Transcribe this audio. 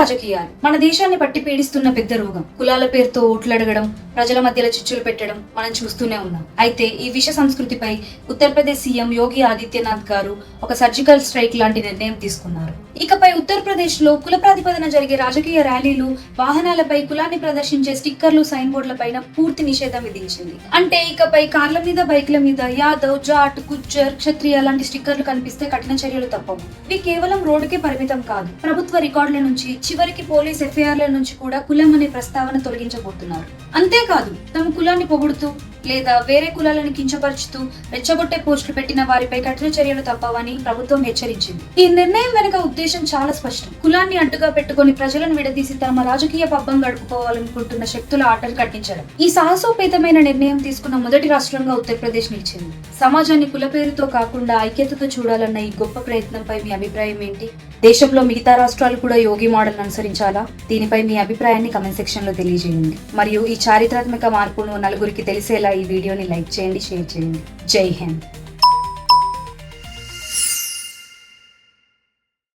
రాజకీయాలు మన దేశాన్ని పట్టి పీడిస్తున్న పెద్ద రోగం. కులాల పేరుతో ఓట్లడగడం, ప్రజల మధ్యలో చిచ్చులు పెట్టడం మనం చూస్తూనే ఉన్నాం. అయితే ఈ విష సంస్కృతిపై ఉత్తరప్రదేశ్ సీఎం యోగి ఆదిత్యనాథ్ గారు ఒక సర్జికల్ స్ట్రైక్ లాంటి నిర్ణయం తీసుకున్నారు. ఇకపై ఉత్తరప్రదేశ్ లో కుల ప్రాతిపదన జరిగే రాజకీయ ర్యాలీలు, వాహనాలపై కులాన్ని ప్రదర్శించే స్టిక్కర్లు, సైన్ బోర్డుల పైన పూర్తి నిషేధం విధించింది. అంటే ఇకపై కార్ల మీద, బైక్ల మీద యాదవ్, జాట్, గుజ్జర్, క్షత్రియ లాంటి స్టిక్కర్లు కనిపిస్తే కఠిన చర్యలు తప్పవు. ఇవి కేవలం రోడ్డుకే పరిమితం కాదు, ప్రభుత్వ రికార్డుల నుంచి చివరికి పోలీస్ ఎఫ్ఐఆర్ల నుంచి కూడా కులం అనే ప్రస్తావన తొలగించబోతున్నారు. అంతేకాదు, తమ కులాన్ని పొగుడుతూ లేదా వేరే కులాలను కించపరుచుతూ రెచ్చగొట్టే పోస్టులు పెట్టిన వారిపై కఠిన చర్యలు తప్పవని ప్రభుత్వం హెచ్చరించింది. ఈ నిర్ణయం వెనుక ఉద్దేశం చాలా స్పష్టం. కులాన్ని అడ్డుగా పెట్టుకుని ప్రజలను విడదీసి తమ రాజకీయ పబ్బం గడుపుకోవాలనుకుంటున్న శక్తుల ఆటలు కట్టించడం. ఈ సాహసోపేతమైన నిర్ణయం తీసుకున్న మొదటి రాష్ట్రంగా ఉత్తరప్రదేశ్ నిలిచింది. సమాజాన్ని కుల పేరుతో కాకుండా ఐక్యతతో చూడాలన్న ఈ గొప్ప ప్రయత్నంపై మీ అభిప్రాయం ఏంటి? దేశంలో మిగతా రాష్ట్రాలు కూడా యోగి మోడల్ అనుసరించాలా? దీనిపై మీ అభిప్రాయాన్ని కమెంట్ సెక్షన్ లో తెలియజేయండి. మరియు ఈ చారిత్రాత్మక మార్పును నలుగురికి తెలిసేలా ఈ వీడియోని లైక్ చేయండి, షేర్ చేయండి. జై హింద్.